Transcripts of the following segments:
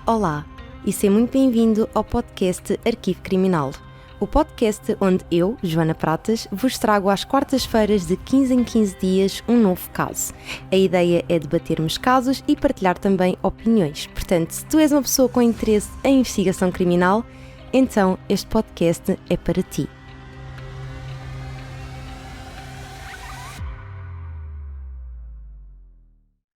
Olá e seja muito bem-vindo ao podcast Arquivo Criminal, o podcast onde eu, Joana Pratas, vos trago às quartas-feiras de 15 em 15 dias um novo caso. A ideia é debatermos casos e partilhar também opiniões. Portanto, se tu és uma pessoa com interesse em investigação criminal, então este podcast é para ti.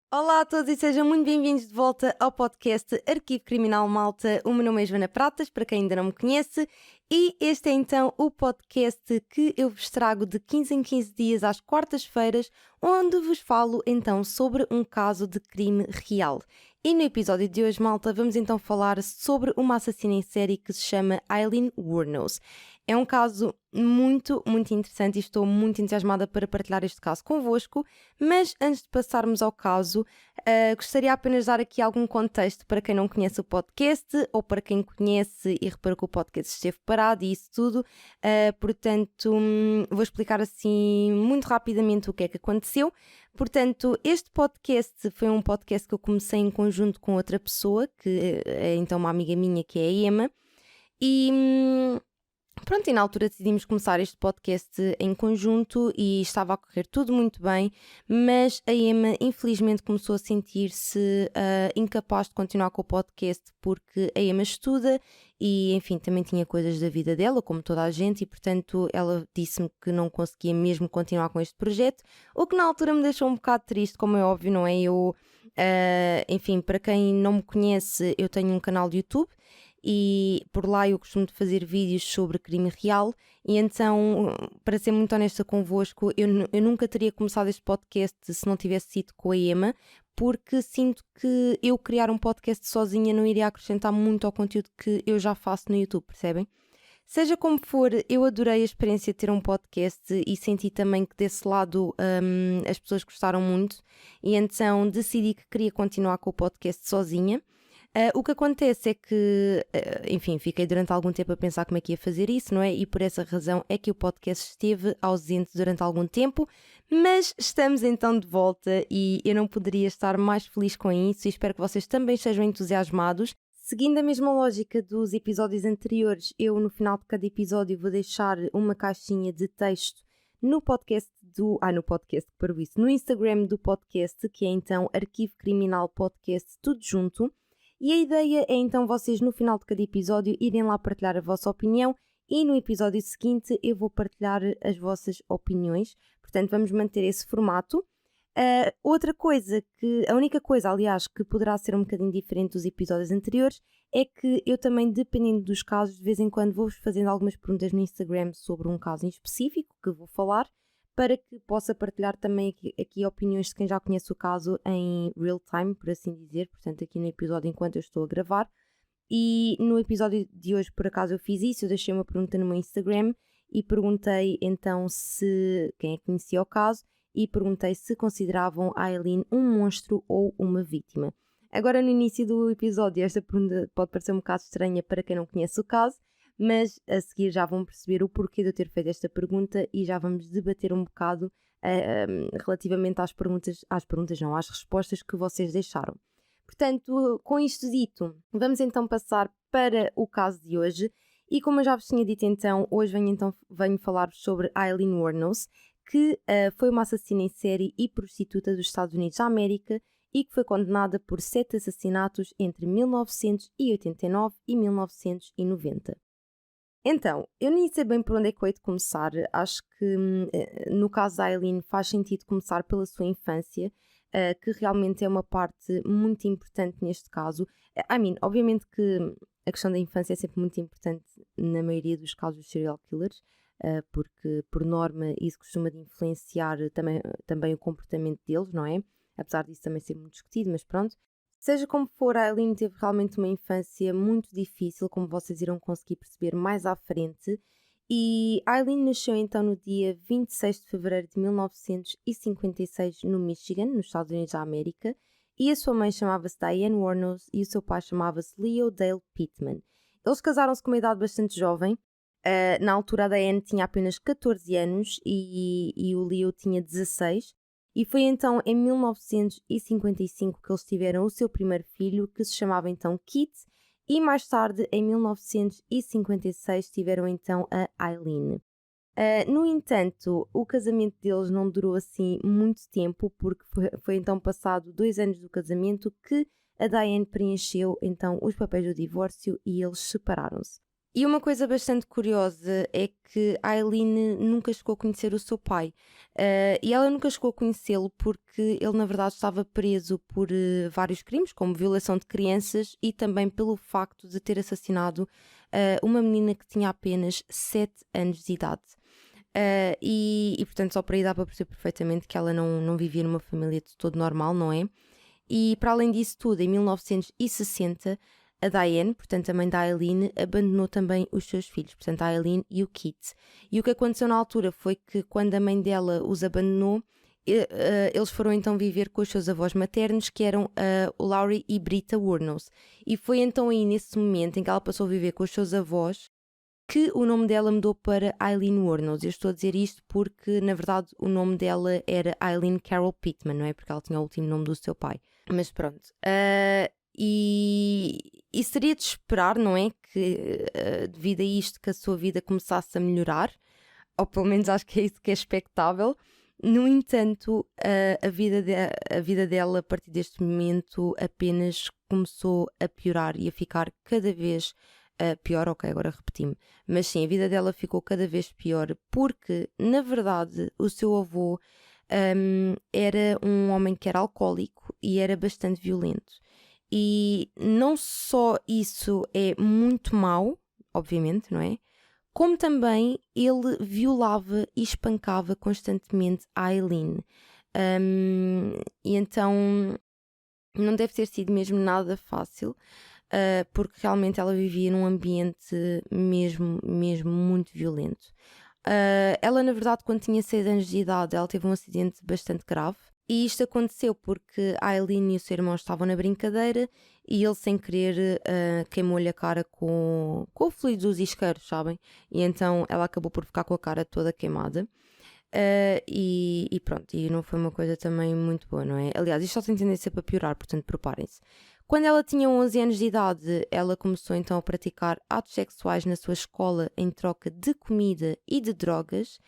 Olá a todos e sejam muito bem-vindos de volta ao podcast Arquivo Criminal Malta. O meu nome é Joana Pratas, para quem ainda não me conhece, e este é então o podcast que eu vos trago de 15 em 15 dias às quartas-feiras, onde vos falo então sobre um caso de crime real. E no episódio de hoje, malta, vamos então falar sobre uma assassina em série que se chama Aileen Wuornos. É um caso muito interessante e estou muito entusiasmada para partilhar este caso convosco, mas antes de passarmos ao caso, gostaria apenas de dar aqui algum contexto para quem não conhece o podcast ou para quem conhece e reparou que o podcast esteve parado e isso tudo. Portanto, vou explicar assim muito rapidamente o que é que aconteceu. Portanto, este podcast foi um podcast que eu comecei em conjunto com outra pessoa, que é então uma amiga minha, que é a Emma, e pronto, e na altura decidimos começar este podcast em conjunto e estava a correr tudo muito bem, mas a Emma infelizmente começou a sentir-se incapaz de continuar com o podcast porque a Emma estuda e enfim também tinha coisas da vida dela, como toda a gente, e portanto ela disse-me que não conseguia mesmo continuar com este projeto, o que na altura me deixou um bocado triste, como é óbvio, não é? Enfim, para quem não me conhece, eu tenho um canal de YouTube e por lá eu costumo fazer vídeos sobre crime real e então, para ser muito honesta convosco, eu nunca teria começado este podcast se não tivesse sido com a Emma, porque sinto que eu criar um podcast sozinha não iria acrescentar muito ao conteúdo que eu já faço no YouTube, percebem? Seja como for, eu adorei a experiência de ter um podcast e senti também que desse lado as pessoas gostaram muito e então decidi que queria continuar com o podcast sozinha. O que acontece é que, enfim, fiquei durante algum tempo a pensar como é que ia fazer isso, não é? E por essa razão é que o podcast esteve ausente durante algum tempo, mas estamos então de volta e eu não poderia estar mais feliz com isso e espero que vocês também estejam entusiasmados. Seguindo a mesma lógica dos episódios anteriores, eu no final de cada episódio vou deixar uma caixinha de texto no podcast no Instagram do podcast, que é então Arquivo Criminal Podcast, tudo junto. E a ideia é então vocês no final de cada episódio irem lá partilhar a vossa opinião e no episódio seguinte eu vou partilhar as vossas opiniões. Portanto, vamos manter esse formato. A única coisa, aliás, que poderá ser um bocadinho diferente dos episódios anteriores é que eu também, dependendo dos casos, de vez em quando vou-vos fazendo algumas perguntas no Instagram sobre um caso em específico que vou falar, para que possa partilhar também aqui opiniões de quem já conhece o caso em real time, por assim dizer, portanto aqui no episódio enquanto eu estou a gravar. E no episódio de hoje, por acaso, eu fiz isso, eu deixei uma pergunta no meu Instagram e perguntei então se quem é que conhecia o caso e perguntei se consideravam a Aileen um monstro ou uma vítima. Agora, no início do episódio, esta pergunta pode parecer um bocado estranha para quem não conhece o caso, mas a seguir já vão perceber o porquê de eu ter feito esta pergunta e já vamos debater um bocado relativamente às respostas que vocês deixaram. Portanto, com isto dito, vamos então passar para o caso de hoje e como eu já vos tinha dito então, hoje venho falar-vos sobre Aileen Wuornos, que foi uma assassina em série e prostituta dos Estados Unidos da América e que foi condenada por 7 assassinatos entre 1989 e 1990. Então, eu nem sei bem por onde é que eu hei de começar. Acho que no caso da Aileen faz sentido começar pela sua infância, que realmente é uma parte muito importante neste caso. Obviamente que a questão da infância é sempre muito importante na maioria dos casos dos serial killers, porque por norma isso costuma de influenciar também o comportamento deles, não é? Apesar disso também ser muito discutido, mas pronto. Seja como for, a Aileen teve realmente uma infância muito difícil, como vocês irão conseguir perceber mais à frente. E Aileen nasceu então no dia 26 de fevereiro de 1956 no Michigan, nos Estados Unidos da América, e a sua mãe chamava-se Diane Wuornos e o seu pai chamava-se Leo Dale Pittman. Eles casaram-se com uma idade bastante jovem. Na altura a Diane tinha apenas 14 anos e o Leo tinha 16. E foi então em 1955 que eles tiveram o seu primeiro filho, que se chamava então Kit, e mais tarde, em 1956, tiveram então a Eileen. No entanto, o casamento deles não durou assim muito tempo, porque foi então passado 2 anos do casamento que a Diane preencheu então os papéis do divórcio e eles separaram-se. E uma coisa bastante curiosa é que a Eileen nunca chegou a conhecer o seu pai. E ela nunca chegou a conhecê-lo porque ele, na verdade, estava preso por vários crimes, como violação de crianças e também pelo facto de ter assassinado uma menina que tinha apenas 7 anos de idade. Portanto, só por aí dá para perceber perfeitamente que ela não vivia numa família de todo normal, não é? E para além disso tudo, em 1960, a Diane, portanto a mãe da Eileen, abandonou também os seus filhos, portanto a Eileen e o Kit. E o que aconteceu na altura foi que quando a mãe dela os abandonou, eles foram então viver com os seus avós maternos, que eram o Laurie e Brita Wuornos. E foi então aí nesse momento em que ela passou a viver com os seus avós que o nome dela mudou para Eileen Wuornos. Eu estou a dizer isto porque, na verdade, o nome dela era Eileen Carol Pittman, não é? Porque ela tinha o último nome do seu pai. Mas pronto. E seria de esperar, não é? Que, devido a isto, que a sua vida começasse a melhorar. Ou pelo menos acho que é isso que é expectável. No entanto, a vida dela, a partir deste momento, apenas começou a piorar e a ficar cada vez pior. Ok, agora repeti-me. Mas sim, a vida dela ficou cada vez pior porque, na verdade, o seu avô era um homem que era alcoólico e era bastante violento. E não só isso é muito mau, obviamente, não é? Como também ele violava e espancava constantemente a Eileen. E então não deve ter sido mesmo nada fácil, porque realmente ela vivia num ambiente mesmo muito violento. Ela, na verdade, quando tinha 6 anos de idade, ela teve um acidente bastante grave. E isto aconteceu porque a Eileen e o seu irmão estavam na brincadeira e ele, sem querer, queimou-lhe a cara com o fluido dos isqueiros, sabem? E então ela acabou por ficar com a cara toda queimada. E pronto, e não foi uma coisa também muito boa, não é? Aliás, isto só tem tendência para piorar, portanto preparem-se. Quando ela tinha 11 anos de idade, ela começou então a praticar atos sexuais na sua escola em troca de comida e de drogas.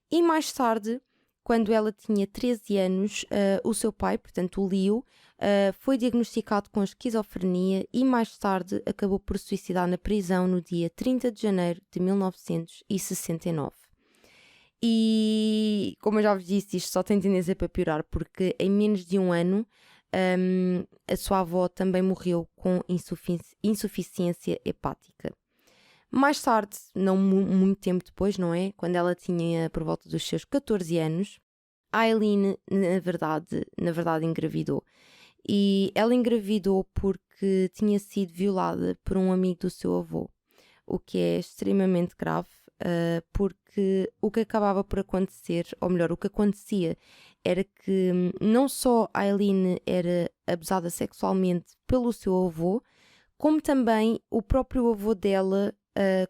E mais tarde, quando ela tinha 13 anos, o seu pai, portanto o Leo, foi diagnosticado com esquizofrenia e mais tarde acabou por se suicidar na prisão no dia 30 de janeiro de 1969. E, como eu já vos disse, isto só tem tendência para piorar, porque em menos de um ano a sua avó também morreu com insuficiência hepática. Mais tarde, não muito tempo depois, não é? Quando ela tinha por volta dos seus 14 anos, a Eileen, na verdade, engravidou. E ela engravidou porque tinha sido violada por um amigo do seu avô, o que é extremamente grave, porque o que acabava por acontecer, ou melhor, o que acontecia era que não só a Eileen era abusada sexualmente pelo seu avô, como também o próprio avô dela,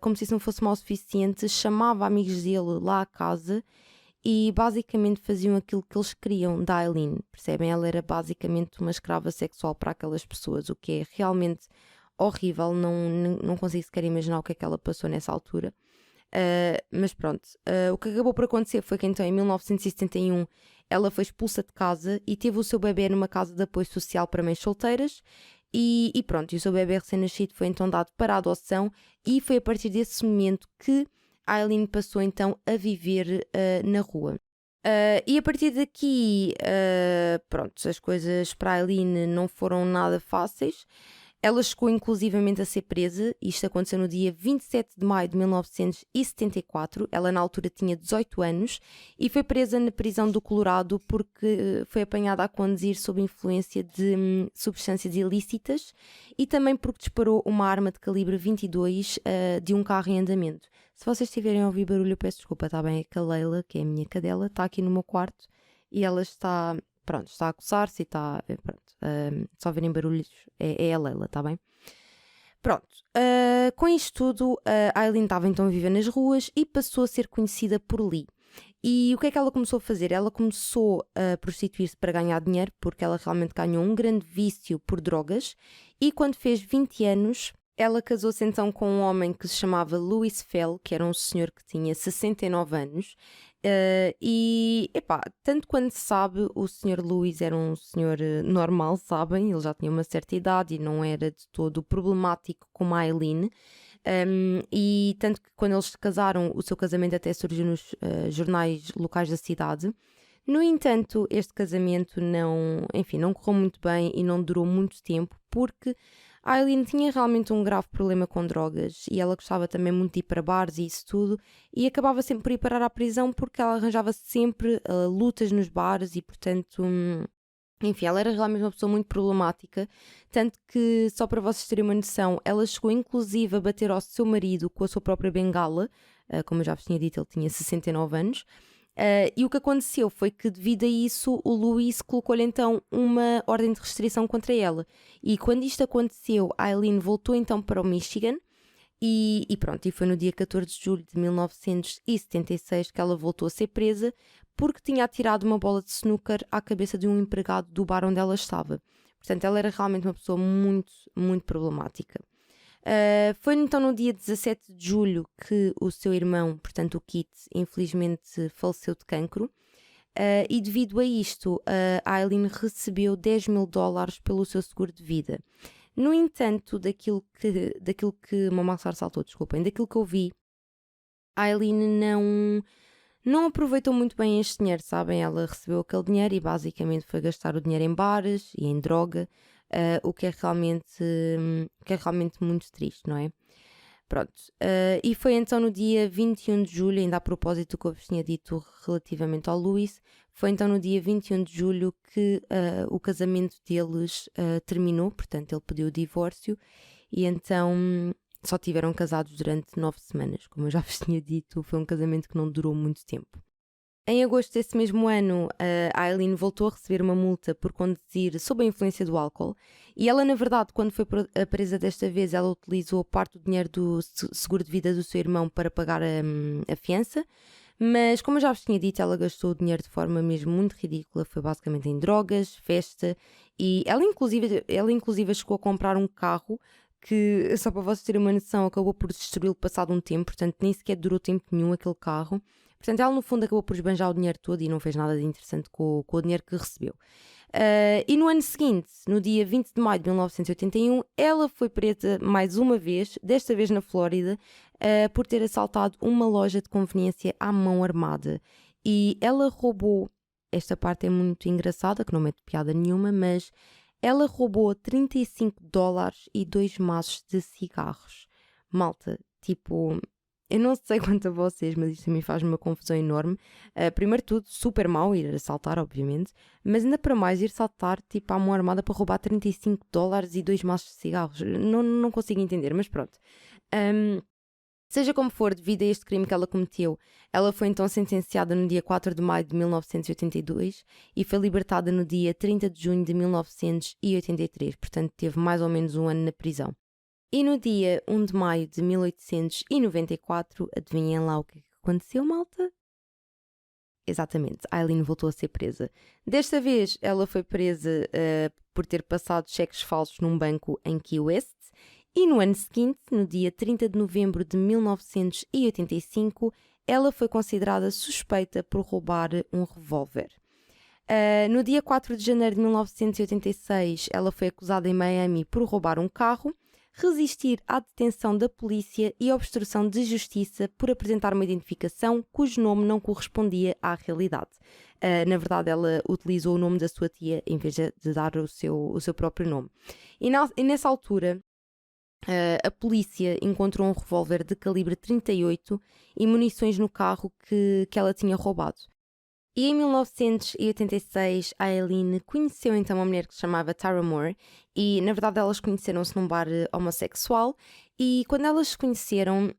como se isso não fosse mal o suficiente, chamava amigos dele lá à casa e basicamente faziam aquilo que eles queriam da Eileen, percebem? Ela era basicamente uma escrava sexual para aquelas pessoas, o que é realmente horrível, não consigo sequer imaginar o que é que ela passou nessa altura. Mas pronto, o que acabou por acontecer foi que então em 1971 ela foi expulsa de casa e teve o seu bebê numa casa de apoio social para mães solteiras. E pronto, e o seu bebê recém-nascido foi então dado para a adoção e foi a partir desse momento que a Eileen passou então a viver na rua. E a partir daqui, pronto, as coisas para a Eileen não foram nada fáceis. Ela chegou inclusivamente a ser presa, isto aconteceu no dia 27 de maio de 1974, ela na altura tinha 18 anos e foi presa na prisão do Colorado porque foi apanhada a conduzir sob influência de substâncias ilícitas e também porque disparou uma arma de calibre 22 de um carro em andamento. Se vocês estiverem a ouvir barulho, eu peço desculpa, está bem? É que a Leila, que é a minha cadela, está aqui no meu quarto e ela está... Pronto, está a coçar-se e está... Pronto, só verem barulhos, é a Leila, está bem? Pronto, com isto tudo, a Eileen estava então a viver nas ruas e passou a ser conhecida por Lee. E o que é que ela começou a fazer? Ela começou a prostituir-se para ganhar dinheiro, porque ela realmente ganhou um grande vício por drogas, e quando fez 20 anos, ela casou-se então com um homem que se chamava Louis Fell, que era um senhor que tinha 69 anos, e, epá, tanto quanto se sabe, o senhor Louis era um senhor normal, sabem? Ele já tinha uma certa idade e não era de todo problemático como a Aileen. E tanto que quando eles se casaram, o seu casamento até surgiu nos jornais locais da cidade. No entanto, este casamento não correu muito bem e não durou muito tempo, porque a Aileen tinha realmente um grave problema com drogas e ela gostava também muito de ir para bares e isso tudo, e acabava sempre por ir parar à prisão porque ela arranjava sempre lutas nos bares e, portanto, enfim, ela era realmente uma pessoa muito problemática, tanto que, só para vocês terem uma noção, ela chegou inclusive a bater ao seu marido com a sua própria bengala, como eu já vos tinha dito, ele tinha 69 anos, e o que aconteceu foi que, devido a isso, o Louis colocou-lhe então uma ordem de restrição contra ela. E quando isto aconteceu, a Aileen voltou então para o Michigan, e pronto, e foi no dia 14 de julho de 1976 que ela voltou a ser presa, porque tinha atirado uma bola de snooker à cabeça de um empregado do bar onde ela estava. Portanto, ela era realmente uma pessoa muito, muito problemática. Foi então no dia 17 de julho que o seu irmão, portanto o Kit, infelizmente faleceu de cancro. E devido a isto, a Aileen recebeu $10.000 pelo seu seguro de vida. No entanto, daquilo que Mamassar saltou, desculpem, daquilo que eu vi, a Aileen não aproveitou muito bem este dinheiro, sabem? Ela recebeu aquele dinheiro e basicamente foi gastar o dinheiro em bares e em droga, o que é realmente muito triste, não é? Pronto, e foi então no dia 21 de julho, ainda a propósito do que eu vos tinha dito relativamente ao Louis, foi então no dia 21 de julho que o casamento deles terminou, portanto ele pediu o divórcio e então só tiveram casados durante 9 semanas. Como eu já vos tinha dito, foi um casamento que não durou muito tempo. Em agosto desse mesmo ano, a Aileen voltou a receber uma multa por conduzir sob a influência do álcool e ela, na verdade, quando foi presa desta vez, ela utilizou parte do dinheiro do seguro de vida do seu irmão para pagar a fiança, mas como eu já vos tinha dito, ela gastou o dinheiro de forma mesmo muito ridícula, foi basicamente em drogas, festa, e ela inclusive chegou a comprar um carro que, só para vocês terem uma noção, acabou por destruí-lo passado um tempo, portanto nem sequer durou tempo nenhum aquele carro. Portanto, ela no fundo acabou por esbanjar o dinheiro todo e não fez nada de interessante com o dinheiro que recebeu. E no ano seguinte, no dia 20 de maio de 1981, ela foi presa mais uma vez, desta vez na Flórida, por ter assaltado uma loja de conveniência à mão armada. E ela roubou, esta parte é muito engraçada, que não mete piada nenhuma, mas ela roubou $35 e 2 maços de cigarros. Malta, tipo... Eu não sei quanto a vocês, mas isto também faz-me uma confusão enorme. Primeiro de tudo, super mau ir assaltar, obviamente, mas ainda para mais ir saltar tipo à mão armada para roubar $35 e 2 maços de cigarros. Não consigo entender, mas pronto. Seja como for, devido a este crime que ela cometeu, ela foi então sentenciada no dia 4 de maio de 1982 e foi libertada no dia 30 de junho de 1983, portanto teve mais ou menos um ano na prisão. E no dia 1 de maio de 1894, adivinhem lá o que aconteceu, malta? Exatamente, Aileen voltou a ser presa. Desta vez, ela foi presa por ter passado cheques falsos num banco em Key West. E no ano seguinte, no dia 30 de novembro de 1985, ela foi considerada suspeita por roubar um revólver. No dia 4 de janeiro de 1986, ela foi acusada em Miami por roubar um carro, resistir à detenção da polícia e obstrução de justiça por apresentar uma identificação cujo nome não correspondia à realidade. Na verdade, ela utilizou o nome da sua tia em vez de dar o seu próprio nome. E nessa altura, a polícia encontrou um revólver de calibre 38 e munições no carro que ela tinha roubado. E em 1986, a Aileen conheceu então uma mulher que se chamava Tara Moore e, na verdade, elas conheceram-se num bar homossexual e quando elas se conheceram,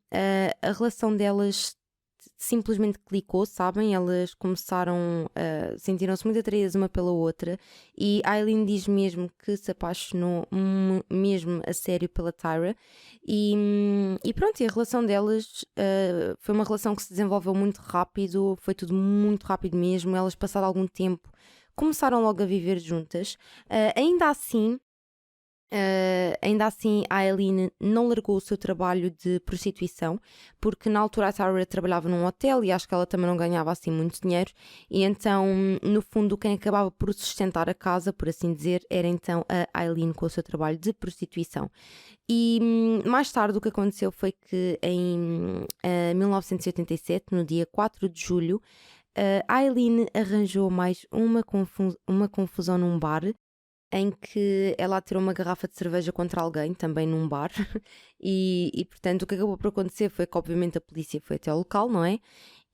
a relação delas simplesmente clicou, sabem? Elas sentiram-se muito atraídas uma pela outra, e a Aileen diz mesmo que se apaixonou mesmo a sério pela Tyra, e pronto, e a relação delas foi uma relação que se desenvolveu muito rápido, foi tudo muito rápido mesmo. Elas, passado algum tempo, começaram logo a viver juntas. Ainda assim, a Aileen não largou o seu trabalho de prostituição, porque na altura a Tyra trabalhava num hotel e acho que ela também não ganhava assim muito dinheiro, e então, no fundo, quem acabava por sustentar a casa, por assim dizer, era então a Aileen com o seu trabalho de prostituição. E mais tarde o que aconteceu foi que em 1987, no dia 4 de julho, a Aileen arranjou mais uma confusão num bar, em que ela atirou uma garrafa de cerveja contra alguém, também num bar, e portanto o que acabou por acontecer foi que obviamente a polícia foi até ao local, não é?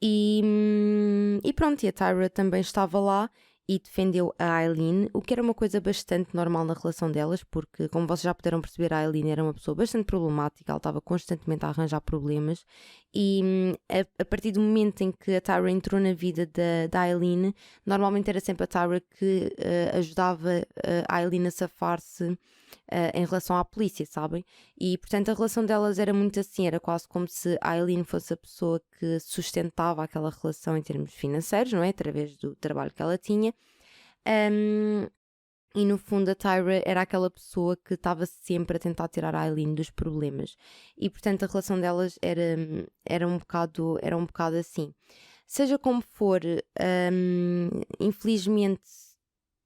E pronto, e a Tyra também estava lá e defendeu a Aileen, o que era uma coisa bastante normal na relação delas, porque, como vocês já puderam perceber, a Aileen era uma pessoa bastante problemática, ela estava constantemente a arranjar problemas, e a partir do momento em que a Tyra entrou na vida da Aileen, normalmente era sempre a Tyra que ajudava a Aileen a safar-se em relação à polícia, sabem? E portanto a relação delas era muito assim, era quase como se a Aileen fosse a pessoa que sustentava aquela relação em termos financeiros, não é? Através do trabalho que ela tinha. E no fundo a Tyra era aquela pessoa que estava sempre a tentar tirar a Aileen dos problemas, e portanto a relação delas era um bocado assim. Seja como for, infelizmente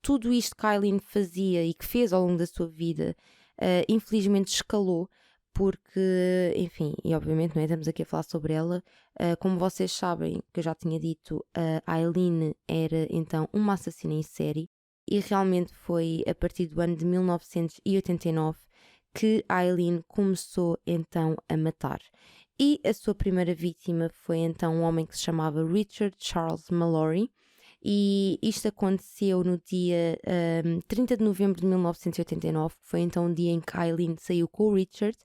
tudo isto que a Aileen fazia e que fez ao longo da sua vida, infelizmente escalou, porque, enfim, e obviamente não é, estamos aqui a falar sobre ela, como vocês sabem, que eu já tinha dito, a Aileen era então uma assassina em série, e realmente foi a partir do ano de 1989 que a Aileen começou então a matar. E a sua primeira vítima foi então um homem que se chamava Richard Charles Mallory, e isto aconteceu no dia 30 de novembro de 1989, que foi então o dia em que a Aileen saiu com o Richard,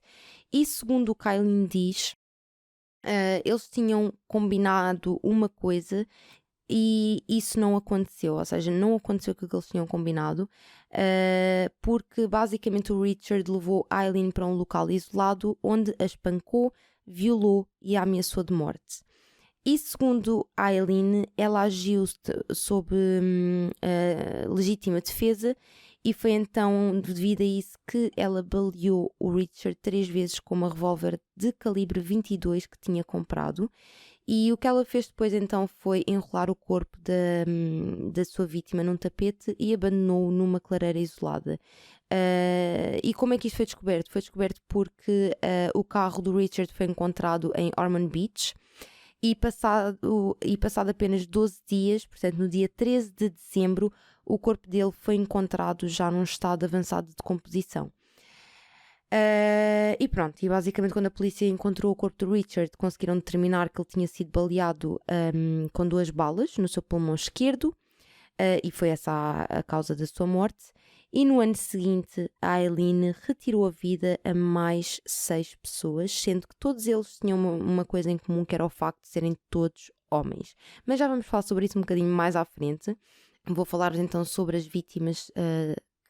e segundo o que a Aileen diz, eles tinham combinado uma coisa e isso não aconteceu, ou seja, não aconteceu aquilo que eles tinham combinado, porque basicamente o Richard levou a Aileen para um local isolado onde a espancou, violou e a ameaçou de morte. E segundo a Aileen, ela agiu sob legítima defesa, e foi então devido a isso que ela baleou o Richard 3 vezes com uma revólver de calibre 22 que tinha comprado. E o que ela fez depois então foi enrolar o corpo da sua vítima num tapete e abandonou-o numa clareira isolada. E como é que isto foi descoberto? Foi descoberto porque o carro do Richard foi encontrado em Ormond Beach, e passado apenas 12 dias, portanto no dia 13 de dezembro, o corpo dele foi encontrado já num estado avançado de decomposição. E pronto, e basicamente quando a polícia encontrou o corpo do Richard, conseguiram determinar que ele tinha sido baleado com 2 balas no seu pulmão esquerdo, e foi essa a causa da sua morte. E no ano seguinte, a Aileen retirou a vida a mais 6 pessoas, sendo que todos eles tinham uma coisa em comum, que era o facto de serem todos homens. Mas já vamos falar sobre isso um bocadinho mais à frente. Vou falar então sobre as vítimas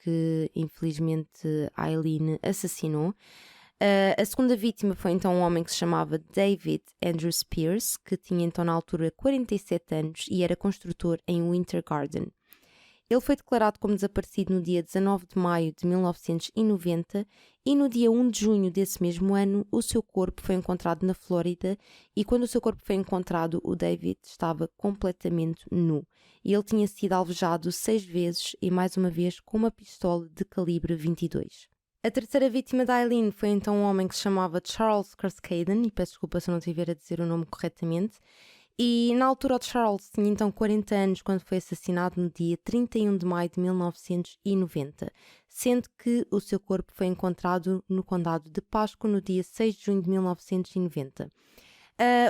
que infelizmente a Aileen assassinou. A segunda vítima foi então um homem que se chamava David Andrew Spears, que tinha então na altura 47 anos e era construtor em Winter Garden. Ele foi declarado como desaparecido no dia 19 de maio de 1990, e no dia 1 de junho desse mesmo ano o seu corpo foi encontrado na Flórida, e quando o seu corpo foi encontrado, o David estava completamente nu, e ele tinha sido alvejado 6 vezes, e mais uma vez com uma pistola de calibre 22. A terceira vítima da Aileen foi então um homem que se chamava Charles Cascaden, e peço desculpa se eu não estiver a dizer o nome corretamente. E na altura o Charles tinha então 40 anos quando foi assassinado no dia 31 de maio de 1990, sendo que o seu corpo foi encontrado no condado de Pasco no dia 6 de junho de 1990.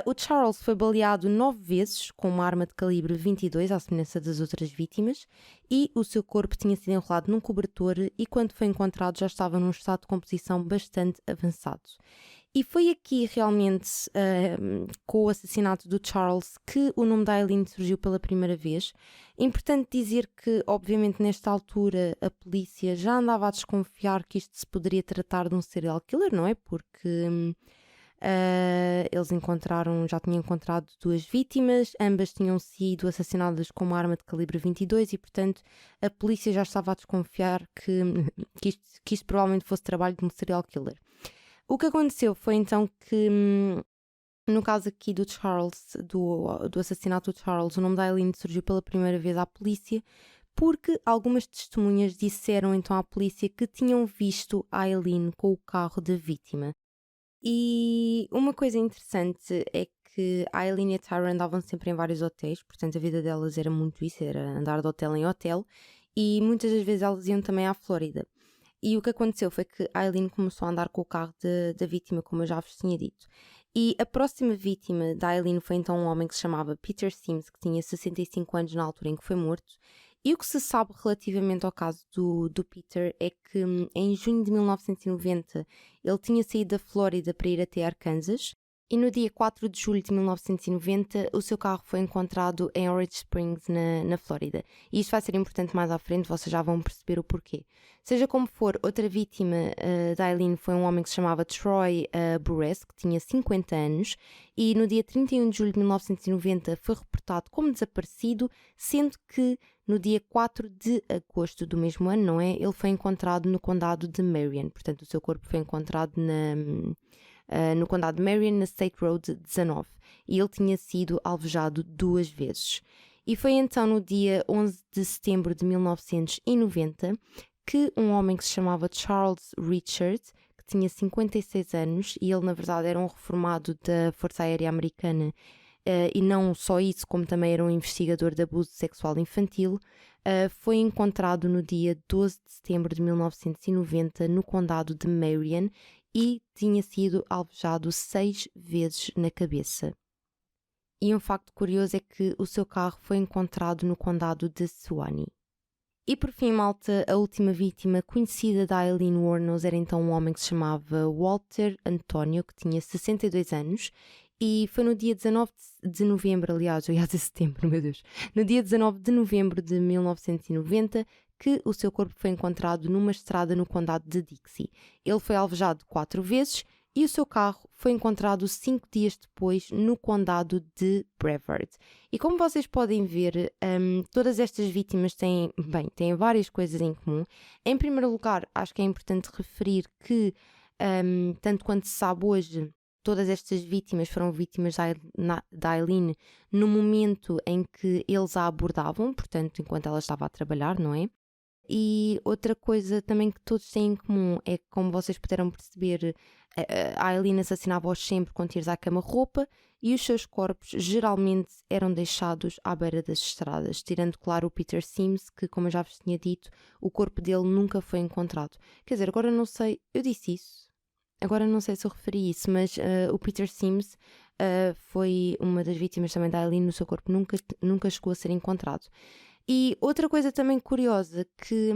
O Charles foi baleado 9 vezes com uma arma de calibre 22, à semelhança das outras vítimas, e o seu corpo tinha sido enrolado num cobertor, e quando foi encontrado já estava num estado de decomposição bastante avançado. E foi aqui realmente, com o assassinato do Charles, que o nome da Aileen surgiu pela primeira vez. É importante dizer que, obviamente, nesta altura a polícia já andava a desconfiar que isto se poderia tratar de um serial killer, não é? Porque eles já tinham encontrado 2 vítimas, ambas tinham sido assassinadas com uma arma de calibre 22 e, portanto, a polícia já estava a desconfiar que isto provavelmente fosse trabalho de um serial killer. O que aconteceu foi então que, no caso aqui do Charles, do assassinato do Charles, o nome da Aileen surgiu pela primeira vez à polícia porque algumas testemunhas disseram então à polícia que tinham visto a Aileen com o carro da vítima. E uma coisa interessante é que a Aileen e a Tyra andavam sempre em vários hotéis, portanto a vida delas era muito isso, era andar de hotel em hotel, e muitas das vezes elas iam também à Flórida. E o que aconteceu foi que a Aileen começou a andar com o carro da vítima, como eu já vos tinha dito. E a próxima vítima da Aileen foi então um homem que se chamava Peter Sims, que tinha 65 anos na altura em que foi morto. E o que se sabe relativamente ao caso do Peter é que em junho de 1990 ele tinha saído da Flórida para ir até Arkansas. E no dia 4 de julho de 1990, o seu carro foi encontrado em Orange Springs, na Flórida. E isto vai ser importante mais à frente, vocês já vão perceber o porquê. Seja como for, outra vítima da Aileen foi um homem que se chamava Troy Burress, que tinha 50 anos, e no dia 31 de julho de 1990 foi reportado como desaparecido, sendo que no dia 4 de agosto do mesmo ano, não é? Ele foi encontrado no condado de Marion. Portanto, o seu corpo foi encontrado no condado de Marion, na State Road 19, e ele tinha sido alvejado 2 vezes. E foi então no dia 11 de setembro de 1990 que um homem que se chamava Charles Richard, que tinha 56 anos, e ele na verdade era um reformado da Força Aérea Americana, e não só isso, como também era um investigador de abuso sexual infantil, foi encontrado no dia 12 de setembro de 1990 no condado de Marion, e tinha sido alvejado 6 vezes na cabeça. E um facto curioso é que o seu carro foi encontrado no condado de Suwannee. E por fim, malta, a última vítima conhecida da Aileen Wuornos era então um homem que se chamava Walter Antonio, que tinha 62 anos, e foi no dia 19 de novembro, aliás, eu ia dizer setembro, meu Deus, no dia 19 de novembro de 1990, que o seu corpo foi encontrado numa estrada no condado de Dixie. Ele foi alvejado 4 vezes e o seu carro foi encontrado 5 dias depois no condado de Brevard. E como vocês podem ver, todas estas vítimas têm várias coisas em comum. Em primeiro lugar, acho que é importante referir que, tanto quanto se sabe hoje, todas estas vítimas foram vítimas da Aileen no momento em que eles a abordavam, portanto, enquanto ela estava a trabalhar, não é? E outra coisa também que todos têm em comum é que, como vocês puderam perceber, a Aileen assassinava-os sempre com tiros à cama-roupa e os seus corpos geralmente eram deixados à beira das estradas, tirando, claro, o Peter Sims, que, como eu já vos tinha dito, o corpo dele nunca foi encontrado. Quer dizer, agora não sei, eu disse isso, agora não sei se eu referi isso, mas o Peter Sims foi uma das vítimas também da Aileen, no seu corpo nunca chegou a ser encontrado. E outra coisa também curiosa que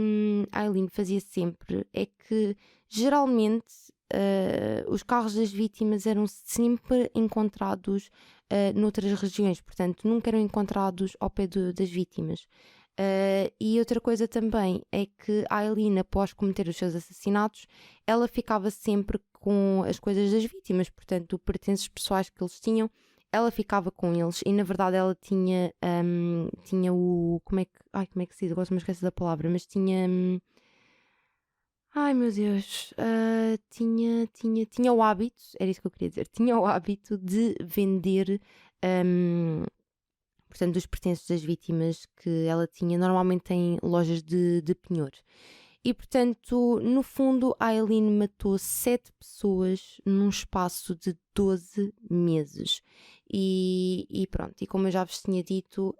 a Aileen fazia sempre é que, geralmente, os carros das vítimas eram sempre encontrados noutras regiões, portanto, nunca eram encontrados ao pé das vítimas. E outra coisa também é que a Aileen, após cometer os seus assassinatos, ela ficava sempre com as coisas das vítimas, portanto, pertences pessoais que eles tinham, ela ficava com eles e na verdade ela tinha o... Como é que se diz? Eu gosto de me esquecer da palavra, mas tinha... Ai meu Deus, tinha o hábito, era isso que eu queria dizer, tinha o hábito de vender, portanto, os pertences das vítimas que ela tinha, normalmente em lojas de penhor. E, portanto, no fundo, a Aileen matou 7 pessoas num espaço de 12 meses. E pronto, e como eu já vos tinha dito,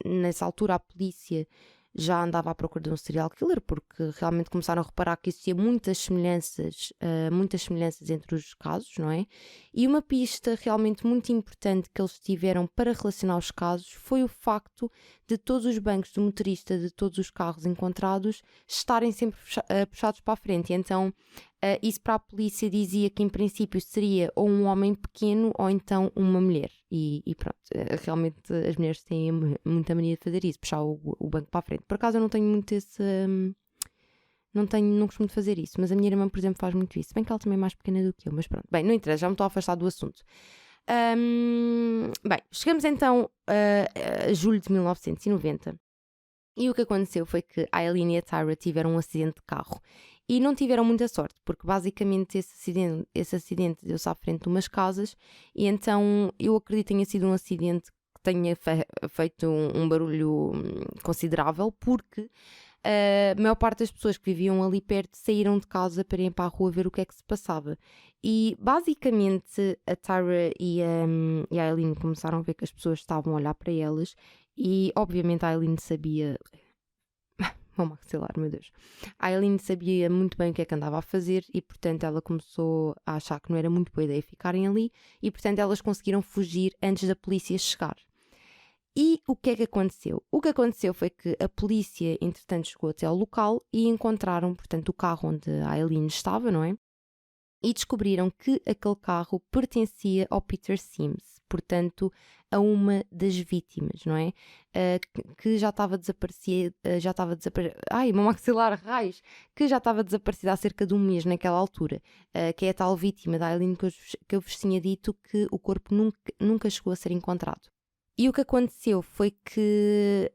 nessa altura a polícia já andava à procura de um serial killer, porque realmente começaram a reparar que existia muitas semelhanças entre os casos, não é? E uma pista realmente muito importante que eles tiveram para relacionar os casos foi o facto de todos os bancos do motorista de todos os carros encontrados estarem sempre puxados para a frente. E então, isso para a polícia dizia que em princípio seria ou um homem pequeno ou então uma mulher. E pronto, realmente as mulheres têm muita mania de fazer isso, puxar o banco para a frente. Por acaso eu não tenho muito esse... Não costumo de fazer isso, mas a minha irmã, por exemplo, faz muito isso. Bem que ela também é mais pequena do que eu, mas pronto. Bem, não interessa, já me estou a afastar do assunto. Bem, chegamos então a julho de 1990 e o que aconteceu foi que a Aileen e a Tyra tiveram um acidente de carro e não tiveram muita sorte, porque basicamente esse acidente deu-se à frente de umas casas e então eu acredito que tenha sido um acidente que tenha feito um barulho considerável, porque a maior parte das pessoas que viviam ali perto saíram de casa para ir para a rua ver o que é que se passava. E basicamente a Tyra e a Aileen começaram a ver que as pessoas estavam a olhar para elas e obviamente a Aileen sabia... Vou maxilar, meu Deus. A Aileen sabia muito bem o que é que andava a fazer e portanto ela começou a achar que não era muito boa ideia ficarem ali e portanto elas conseguiram fugir antes da polícia chegar. E o que é que aconteceu? O que aconteceu foi que a polícia, entretanto, chegou até ao local e encontraram, portanto, o carro onde a Aileen estava, não é? E descobriram que aquele carro pertencia ao Peter Sims, portanto, a uma das vítimas, não é? Que já estava desaparecida, ai, meu maxilar, raios! Que já estava desaparecida há cerca de um mês naquela altura, que é a tal vítima da Aileen que eu vos tinha dito que o corpo nunca chegou a ser encontrado. E o que aconteceu foi que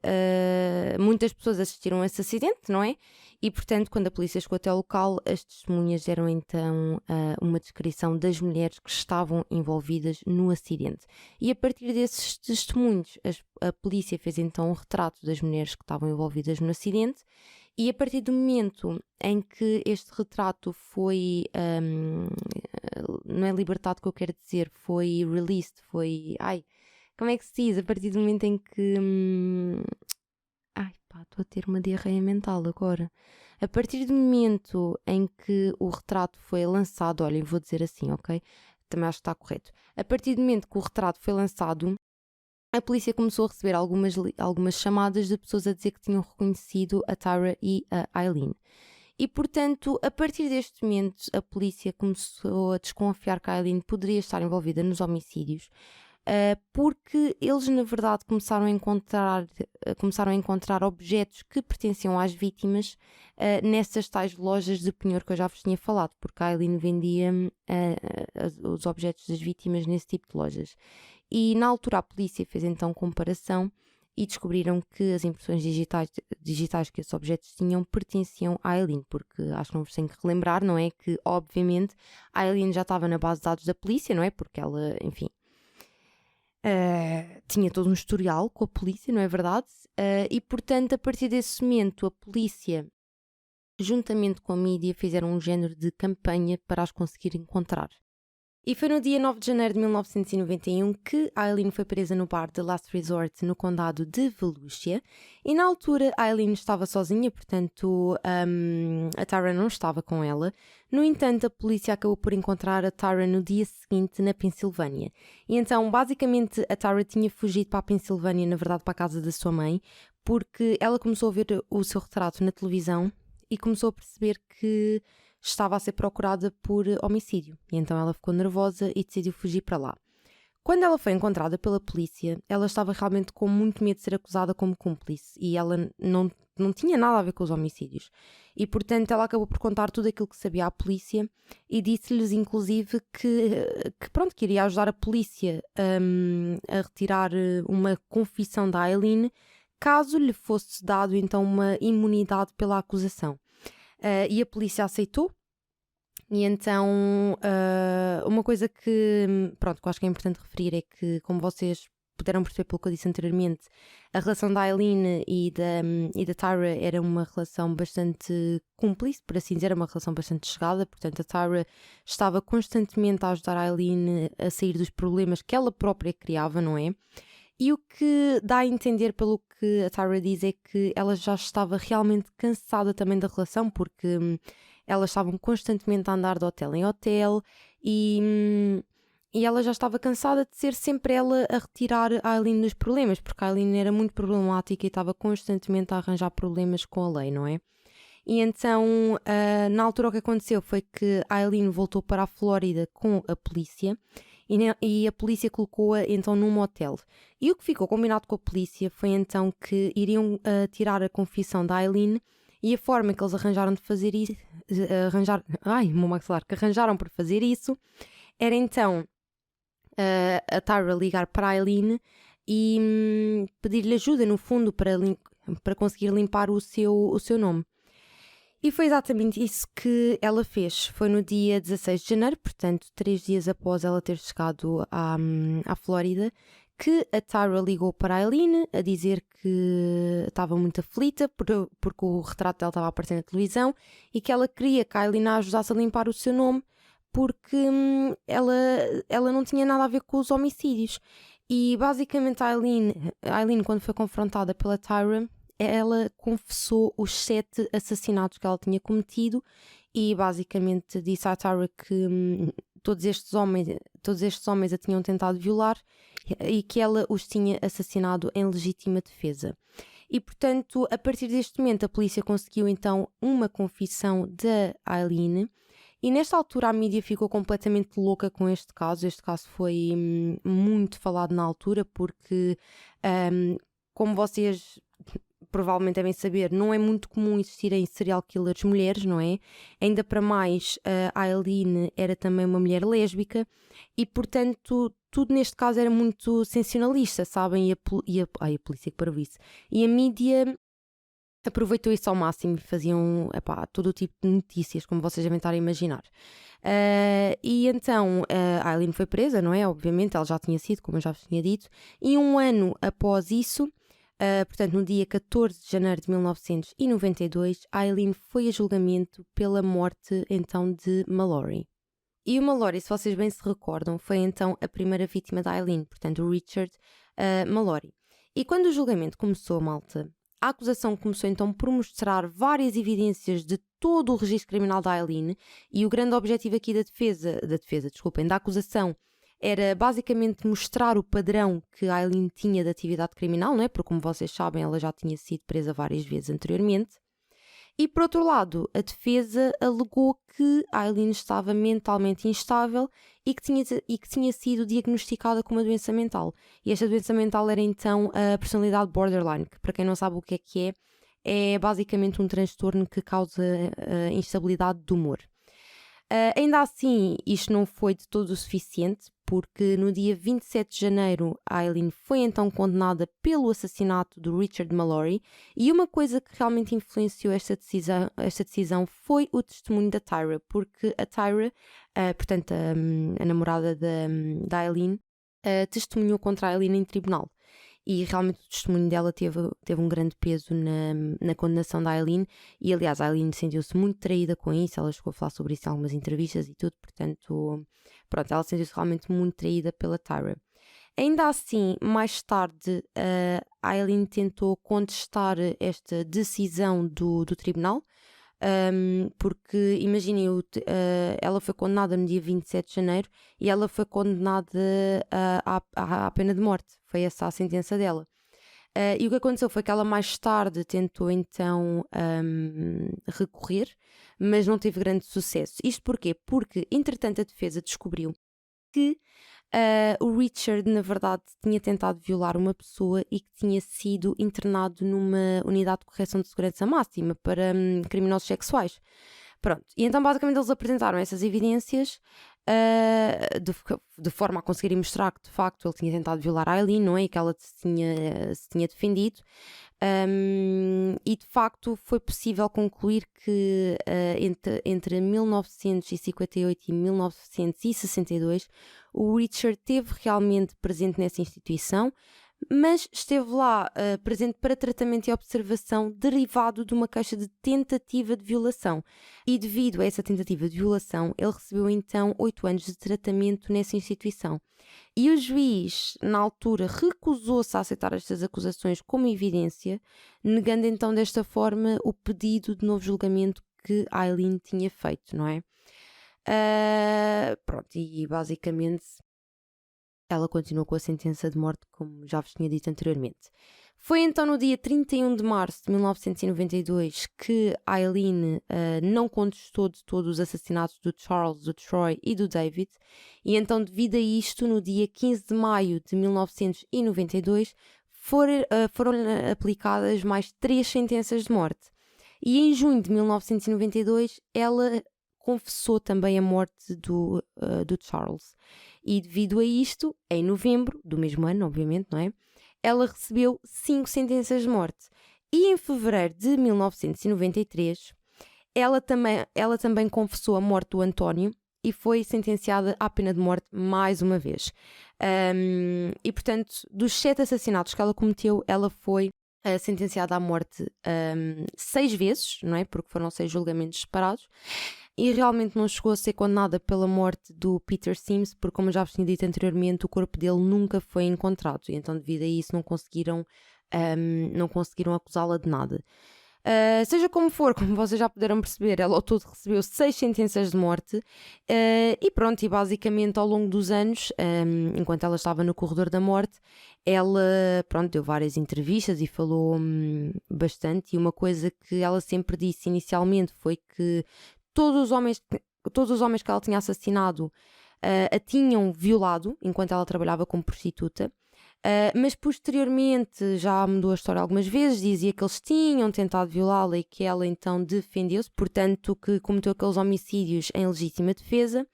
muitas pessoas assistiram a esse acidente, não é? E, portanto, quando a polícia chegou até ao local, as testemunhas deram então uma descrição das mulheres que estavam envolvidas no acidente. E a partir desses testemunhos, a polícia fez então um retrato das mulheres que estavam envolvidas no acidente. E a partir do momento em que este retrato foi, não é libertado que eu quero dizer, foi released, como é que se diz? A partir do momento em que... estou a ter uma diarreia mental agora. A partir do momento em que o retrato foi lançado, olhem, vou dizer assim, ok? Também acho que está correto. A partir do momento que o retrato foi lançado, a polícia começou a receber algumas chamadas de pessoas a dizer que tinham reconhecido a Tyra e a Aileen. E, portanto, a partir deste momento, a polícia começou a desconfiar que a Aileen poderia estar envolvida nos homicídios, porque eles na verdade começaram a encontrar objetos que pertenciam às vítimas nessas tais lojas de penhor que eu já vos tinha falado, porque a Aileen vendia os objetos das vítimas nesse tipo de lojas. E na altura a polícia fez então comparação e descobriram que as impressões digitais que esses objetos tinham pertenciam à Aileen, porque acho que não vos tenho que relembrar, não é? Que obviamente a Aileen já estava na base de dados da polícia, não é? Porque ela, enfim... tinha todo um historial com a polícia, não é verdade? E portanto, a partir desse momento, a polícia, juntamente com a mídia, fizeram um género de campanha para as conseguir encontrar. E foi no dia 9 de janeiro de 1991 que a Aileen foi presa no bar The Last Resort no condado de Volusia e na altura a Aileen estava sozinha, portanto a Tyra não estava com ela. No entanto, a polícia acabou por encontrar a Tyra no dia seguinte na Pensilvânia. E então, basicamente, a Tyra tinha fugido para a Pensilvânia, na verdade para a casa da sua mãe, porque ela começou a ver o seu retrato na televisão e começou a perceber que estava a ser procurada por homicídio. E então ela ficou nervosa e decidiu fugir para lá. Quando ela foi encontrada pela polícia, ela estava realmente com muito medo de ser acusada como cúmplice e ela não tinha nada a ver com os homicídios. E, portanto, ela acabou por contar tudo aquilo que sabia à polícia e disse-lhes, inclusive, que iria ajudar a polícia a retirar uma confissão da Aileen caso lhe fosse dado, então, uma imunidade pela acusação. E a polícia aceitou. E então, uma coisa que eu acho que é importante referir é que, como vocês puderam perceber pelo que eu disse anteriormente, a relação da Aileen e da Tyra era uma relação bastante cúmplice, por assim dizer, uma relação bastante chegada. Portanto, a Tyra estava constantemente a ajudar a Aileen a sair dos problemas que ela própria criava, não é? E o que dá a entender pelo que a Tyra diz é que ela já estava realmente cansada também da relação, porque elas estavam constantemente a andar de hotel em hotel e ela já estava cansada de ser sempre ela a retirar a Aileen dos problemas, porque a Aileen era muito problemática e estava constantemente a arranjar problemas com a lei, não é? E então, na altura o que aconteceu foi que a Aileen voltou para a Flórida com a polícia e a polícia colocou-a então num motel. E o que ficou combinado com a polícia foi então que iriam tirar a confissão da Aileen e a forma que eles arranjaram de fazer isso, que arranjaram por fazer isso, era então a Tyra ligar para a Aileen e pedir-lhe ajuda, no fundo, para conseguir limpar o seu nome. E foi exatamente isso que ela fez. Foi no dia 16 de janeiro, portanto, 3 dias após ela ter chegado à Flórida, que a Tyra ligou para a Aileen a dizer que estava muito aflita porque o retrato dela estava a aparecer na televisão e que ela queria que a Aileen a ajudasse a limpar o seu nome porque ela não tinha nada a ver com os homicídios. E basicamente a Aileen, quando foi confrontada pela Tyra, ela confessou os 7 assassinatos que ela tinha cometido e basicamente disse à Tyra que todos estes homens a tinham tentado violar e que ela os tinha assassinado em legítima defesa. E portanto, a partir deste momento, a polícia conseguiu então uma confissão da Aileen. E nesta altura a mídia ficou completamente louca com este caso. Este caso foi muito falado na altura porque, como vocês provavelmente devem saber, não é muito comum existirem serial killers mulheres, não é? Ainda para mais, a Aileen era também uma mulher lésbica e, portanto, tudo neste caso era muito sensacionalista, sabem? A polícia, que parvoíce. E a mídia aproveitou isso ao máximo e faziam todo o tipo de notícias, como vocês devem estar a imaginar. E então a Aileen foi presa, não é? Obviamente, ela já tinha sido, como eu já vos tinha dito, e um ano após isso, portanto no dia 14 de janeiro de 1992, a Aileen foi a julgamento pela morte então de Mallory. E o Mallory, se vocês bem se recordam, foi então a primeira vítima da Aileen, portanto o Richard Mallory. E quando o julgamento começou, malta, a acusação começou então por mostrar várias evidências de todo o registro criminal da Aileen e o grande objetivo aqui da acusação era basicamente mostrar o padrão que a Aileen tinha de atividade criminal, não é? Porque como vocês sabem ela já tinha sido presa várias vezes anteriormente. E por outro lado, a defesa alegou que a Aileen estava mentalmente instável e que tinha sido diagnosticada com uma doença mental. E esta doença mental era então a personalidade borderline, que para quem não sabe o que é basicamente um transtorno que causa instabilidade do humor. Ainda assim, isto não foi de todo o suficiente, porque no dia 27 de janeiro a Aileen foi então condenada pelo assassinato do Richard Mallory e uma coisa que realmente influenciou esta decisão foi o testemunho da Tyra, porque a Tyra, portanto a namorada da Aileen, testemunhou contra a Aileen em tribunal. E realmente o testemunho dela teve um grande peso na condenação da Aileen e aliás a Aileen sentiu-se muito traída com isso, ela chegou a falar sobre isso em algumas entrevistas e tudo, portanto pronto, ela sentiu-se realmente muito traída pela Tyra. Ainda assim, mais tarde a Aileen tentou contestar esta decisão do tribunal, porque imaginem, ela foi condenada no dia 27 de janeiro e ela foi condenada à pena de morte, foi essa a sentença dela. E o que aconteceu foi que ela mais tarde tentou então recorrer, mas não teve grande sucesso. Isto porquê? Porque entretanto a defesa descobriu que o Richard, na verdade, tinha tentado violar uma pessoa e que tinha sido internado numa unidade de correção de segurança máxima para criminosos sexuais. Pronto, e então basicamente eles apresentaram essas evidências de forma a conseguirem mostrar que de facto ele tinha tentado violar a Aileen, não é? E que ela se tinha defendido. E de facto foi possível concluir que entre 1958 e 1962 o Richard esteve realmente presente nessa instituição, mas esteve lá presente para tratamento e observação derivado de uma queixa de tentativa de violação. E devido a essa tentativa de violação, ele recebeu então 8 anos de tratamento nessa instituição. E o juiz, na altura, recusou-se a aceitar estas acusações como evidência, negando então desta forma o pedido de novo julgamento que Aileen tinha feito, não é? Pronto, e basicamente ela continuou com a sentença de morte, como já vos tinha dito anteriormente. Foi então no dia 31 de março de 1992 que Aileen não contestou de todos os assassinatos do Charles, do Troy e do David, e então, devido a isto, no dia 15 de maio de 1992 foram aplicadas mais 3 sentenças de morte. E em junho de 1992 ela confessou também a morte do Charles. E devido a isto, em novembro do mesmo ano, obviamente, não é? Ela recebeu 5 sentenças de morte. E em fevereiro de 1993, ela também confessou a morte do António e foi sentenciada à pena de morte mais uma vez. E, portanto, dos 7 assassinatos que ela cometeu, ela foi sentenciada à morte 6 vezes, não é? Porque foram 6 julgamentos separados. E realmente não chegou a ser condenada pela morte do Peter Sims, porque, como já vos tinha dito anteriormente, o corpo dele nunca foi encontrado. E então, devido a isso, não conseguiram acusá-la de nada. Seja como for, como vocês já puderam perceber, ela ao todo recebeu 6 sentenças de morte. E pronto, e basicamente ao longo dos anos, enquanto ela estava no corredor da morte, ela, pronto, deu várias entrevistas e falou bastante. E uma coisa que ela sempre disse inicialmente foi que todos os homens que ela tinha assassinado a tinham violado enquanto ela trabalhava como prostituta, mas posteriormente já mudou a história algumas vezes, dizia que eles tinham tentado violá-la e que ela então defendeu-se, portanto que cometeu aqueles homicídios em legítima defesa.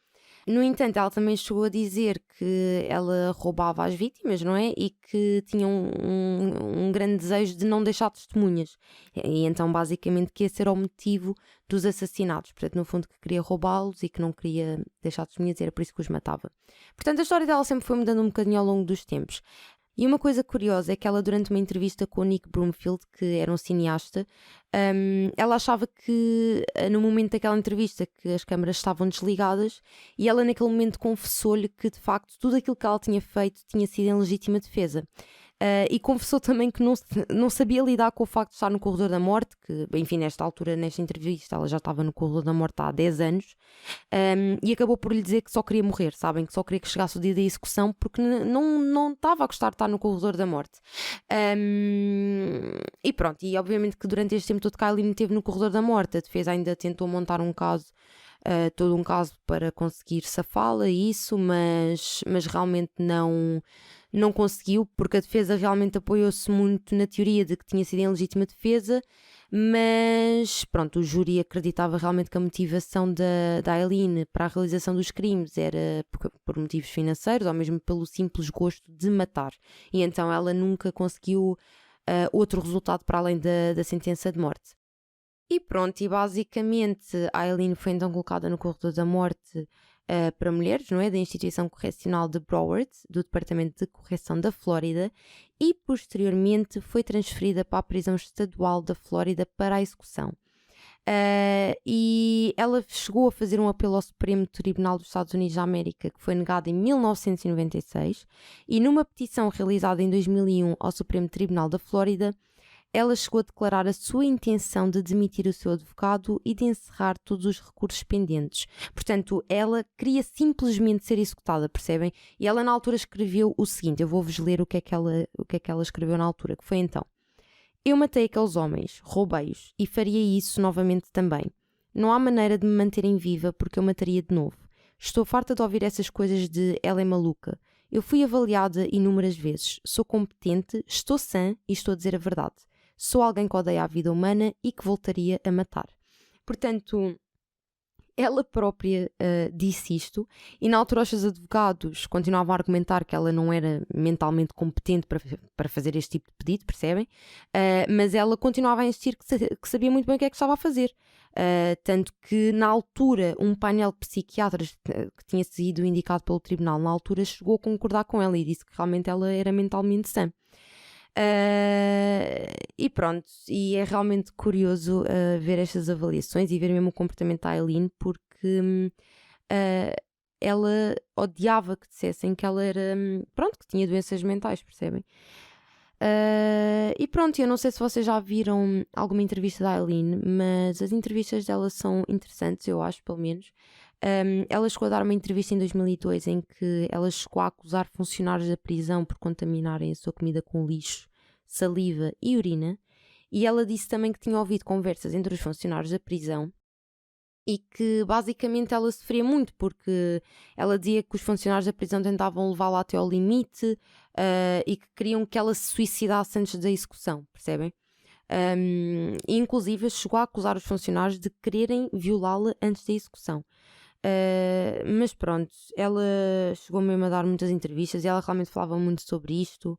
No entanto, ela também chegou a dizer que ela roubava as vítimas, não é? E que tinha um grande desejo de não deixar testemunhas. E então, basicamente, que esse era o motivo dos assassinatos. Portanto, no fundo, que queria roubá-los e que não queria deixar testemunhas, era por isso que os matava. Portanto, a história dela sempre foi mudando um bocadinho ao longo dos tempos. E uma coisa curiosa é que ela, durante uma entrevista com o Nick Broomfield, que era um cineasta, ela achava que, no momento daquela entrevista, que as câmaras estavam desligadas, e ela naquele momento confessou-lhe que, de facto, tudo aquilo que ela tinha feito tinha sido em legítima defesa. E confessou também que não sabia lidar com o facto de estar no corredor da morte, que, enfim, nesta altura, nesta entrevista, ela já estava no corredor da morte há 10 anos, e acabou por lhe dizer que só queria morrer, sabem? Que só queria que chegasse o dia da execução, porque não estava a gostar de estar no corredor da morte. E pronto, e obviamente que durante este tempo todo que a Aileen esteve no corredor da morte, a defesa ainda tentou montar um caso, todo um caso para conseguir safá-la e isso, mas realmente não conseguiu, porque a defesa realmente apoiou-se muito na teoria de que tinha sido em legítima defesa, mas pronto, o júri acreditava realmente que a motivação da Aileen para a realização dos crimes era por motivos financeiros ou mesmo pelo simples gosto de matar, e então ela nunca conseguiu outro resultado para além da sentença de morte. E pronto, e basicamente a Aileen foi então colocada no corredor da morte para mulheres, não é? Da instituição correcional de Broward, do Departamento de Correção da Flórida, e posteriormente foi transferida para a prisão estadual da Flórida para a execução. E ela chegou a fazer um apelo ao Supremo Tribunal dos Estados Unidos da América, que foi negado em 1996, e numa petição realizada em 2001 ao Supremo Tribunal da Flórida, ela chegou a declarar a sua intenção de demitir o seu advogado e de encerrar todos os recursos pendentes. Portanto, ela queria simplesmente ser executada, percebem? E ela na altura escreveu o seguinte, eu vou-vos ler o que é que ela escreveu na altura, que foi então: eu matei aqueles homens, roubei-os, e faria isso novamente também. Não há maneira de me manterem viva porque eu mataria de novo. Estou farta de ouvir essas coisas de ela é maluca. Eu fui avaliada inúmeras vezes, sou competente, estou sã e estou a dizer a verdade. Sou alguém que odeia a vida humana e que voltaria a matar. Portanto, ela própria disse isto, e na altura os seus advogados continuavam a argumentar que ela não era mentalmente competente para fazer este tipo de pedido, percebem? Mas ela continuava a insistir que sabia muito bem o que é que estava a fazer. Tanto que na altura um painel de psiquiatras que tinha sido indicado pelo tribunal na altura chegou a concordar com ela e disse que realmente ela era mentalmente sã. E pronto, e é realmente curioso ver estas avaliações e ver mesmo o comportamento da Aileen, porque ela odiava que dissessem que ela era, pronto, que tinha doenças mentais, percebem? E pronto, eu não sei se vocês já viram alguma entrevista da Aileen, mas as entrevistas dela são interessantes, eu acho, pelo menos. Ela chegou a dar uma entrevista em 2002 em que ela chegou a acusar funcionários da prisão por contaminarem a sua comida com lixo, saliva e urina. E ela disse também que tinha ouvido conversas entre os funcionários da prisão e que basicamente ela sofria muito porque ela dizia que os funcionários da prisão tentavam levá-la até ao limite e que queriam que ela se suicidasse antes da execução, percebem? E inclusive chegou a acusar os funcionários de quererem violá-la antes da execução. Mas pronto, ela chegou mesmo a dar muitas entrevistas e ela realmente falava muito sobre isto.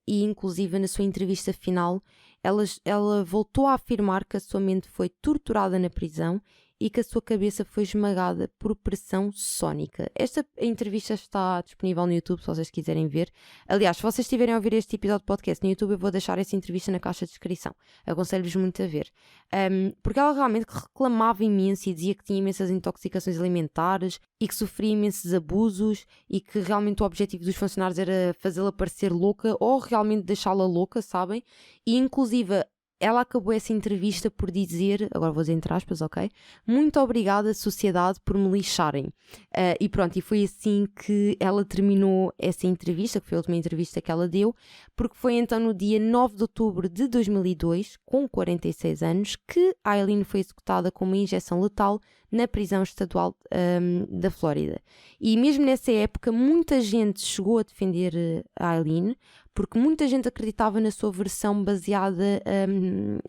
E inclusive na sua entrevista final ela voltou a afirmar que a sua mente foi torturada na prisão e que a sua cabeça foi esmagada por pressão sónica. Esta entrevista está disponível no YouTube se vocês quiserem ver. Aliás, se vocês estiverem a ouvir este episódio de podcast no YouTube, eu vou deixar essa entrevista na caixa de descrição. Aconselho-vos muito a ver. Porque ela realmente reclamava imenso e dizia que tinha imensas intoxicações alimentares e que sofria imensos abusos e que realmente o objetivo dos funcionários era fazê-la parecer louca ou realmente deixá-la louca, sabem? E inclusive ela acabou essa entrevista por dizer, agora vou dizer entre aspas, ok? Muito obrigada, sociedade, por me lixarem. E pronto, e foi assim que ela terminou essa entrevista, que foi a última entrevista que ela deu, porque foi então no dia 9 de outubro de 2002, com 46 anos, que a Aileen foi executada com uma injeção letal na prisão estadual da Flórida. E mesmo nessa época, muita gente chegou a defender a Aileen, porque muita gente acreditava na sua versão baseada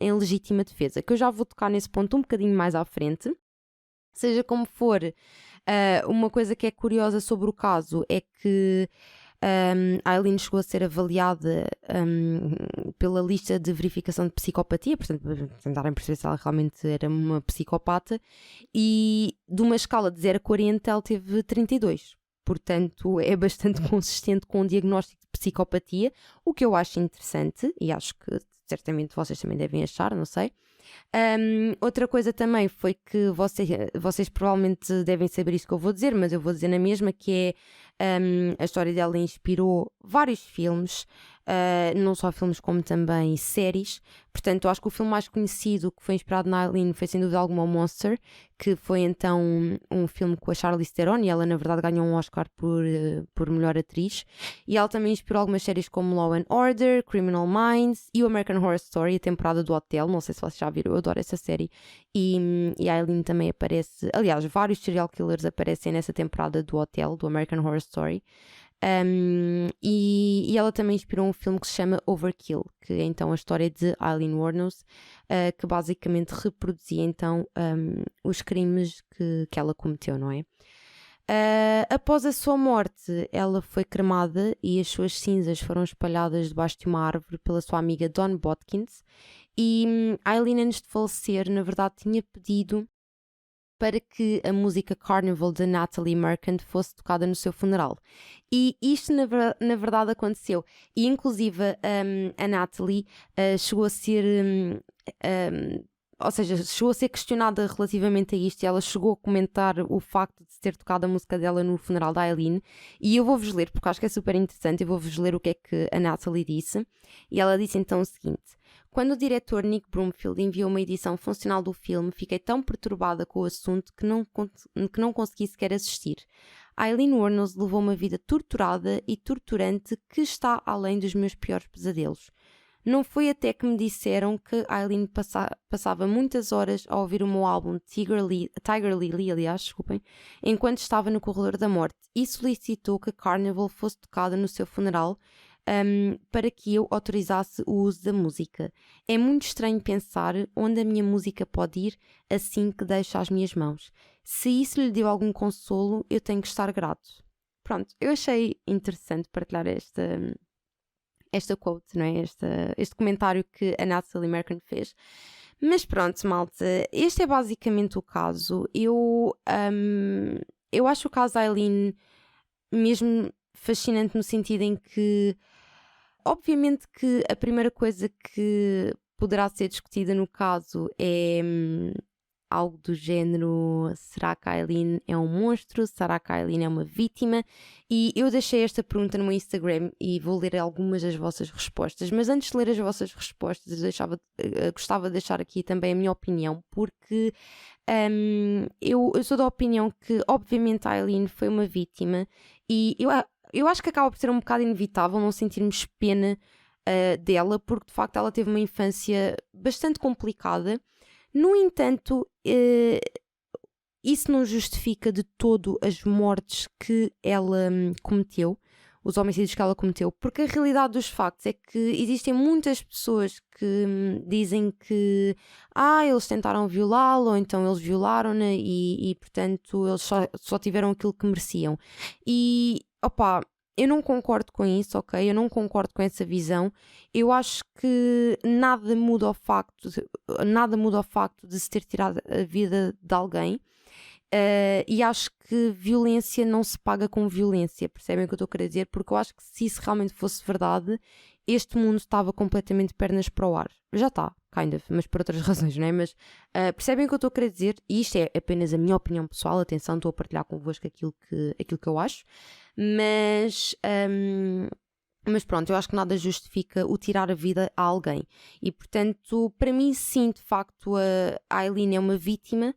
em legítima defesa, que eu já vou tocar nesse ponto um bocadinho mais à frente. Seja como for, uma coisa que é curiosa sobre o caso é que a Aileen chegou a ser avaliada pela lista de verificação de psicopatia, portanto, para tentarem perceber se ela realmente era uma psicopata, e de uma escala de 0 a 40 ela teve 32. Portanto, é bastante consistente com o diagnóstico de psicopatia, o que eu acho interessante e acho que certamente vocês também devem achar, não sei. Outra coisa também foi que vocês provavelmente devem saber isso que eu vou dizer, mas eu vou dizer na mesma, que é a história dela inspirou vários filmes, não só filmes como também séries. Portanto, eu acho que o filme mais conhecido que foi inspirado na Aileen foi sem dúvida alguma o Monster, que foi então um filme com a Charlize Theron e ela na verdade ganhou um Oscar por melhor atriz. E ela também inspirou algumas séries como Law and Order, Criminal Minds e o American Horror Story, a temporada do Hotel. Não sei se vocês já viram, eu adoro essa série. E a Aileen também aparece, aliás, vários serial killers aparecem nessa temporada do Hotel, do American Horror Story. E ela também inspirou um filme que se chama Overkill, que é então a história de Aileen Wuornos, que basicamente reproduzia então os crimes que ela cometeu, não é? Após a sua morte, ela foi cremada e as suas cinzas foram espalhadas debaixo de uma árvore pela sua amiga Dawn Botkins. E Aileen, antes de falecer, na verdade tinha pedido para que a música Carnival de Natalie Merchant fosse tocada no seu funeral. E isto na verdade aconteceu. E inclusive a Natalie chegou a ser... ou seja, chegou a ser questionada relativamente a isto e ela chegou a comentar o facto de se ter tocado a música dela no funeral da Aileen. E eu vou-vos ler, porque acho que é super interessante, eu vou-vos ler o que é que a Natalie disse. E ela disse então o seguinte: quando o diretor Nick Broomfield enviou uma edição funcional do filme, fiquei tão perturbada com o assunto que não consegui sequer assistir. Aileen Wuornos levou uma vida torturada e torturante que está além dos meus piores pesadelos. Não foi até que me disseram que Aileen passava muitas horas a ouvir o meu álbum Tiger Lily, aliás, desculpem, enquanto estava no corredor da morte, e solicitou que Carnival fosse tocada no seu funeral para que eu autorizasse o uso da música. É muito estranho pensar onde a minha música pode ir assim que deixo as minhas mãos. Se isso lhe deu algum consolo, eu tenho que estar grato. Pronto, eu achei interessante partilhar esta quote, não é? Este comentário que a Natalie Merchant fez. Mas pronto, malta, este é basicamente o caso. Eu acho o caso da Aileen mesmo fascinante no sentido em que obviamente que a primeira coisa que poderá ser discutida no caso é algo do género: será que a Aileen é um monstro? Será que a Aileen é uma vítima? E eu deixei esta pergunta no meu Instagram e vou ler algumas das vossas respostas, mas antes de ler as vossas respostas gostava de deixar aqui também a minha opinião, porque eu sou da opinião que obviamente a Aileen foi uma vítima e eu acho que acaba por ser um bocado inevitável não sentirmos pena dela, porque de facto ela teve uma infância bastante complicada. No entanto, isso não justifica de todo as mortes que ela cometeu, os homicídios que ela cometeu, porque a realidade dos factos é que existem muitas pessoas que dizem que eles tentaram violá-la, ou então eles violaram-na e portanto eles só tiveram aquilo que mereciam. E eu não concordo com isso, ok? Eu não concordo com essa visão. Eu acho que nada muda ao facto de se ter tirado a vida de alguém. E acho que violência não se paga com violência, percebem o que eu estou a querer dizer? Porque eu acho que se isso realmente fosse verdade, este mundo estava completamente pernas para o ar. Já está, kind of, mas por outras razões, não é? Mas percebem o que eu estou a querer dizer? E isto é apenas a minha opinião pessoal, atenção, estou a partilhar convosco aquilo que eu acho. Mas pronto, eu acho que nada justifica o tirar a vida a alguém. E portanto, para mim sim, de facto, a Aileen é uma vítima,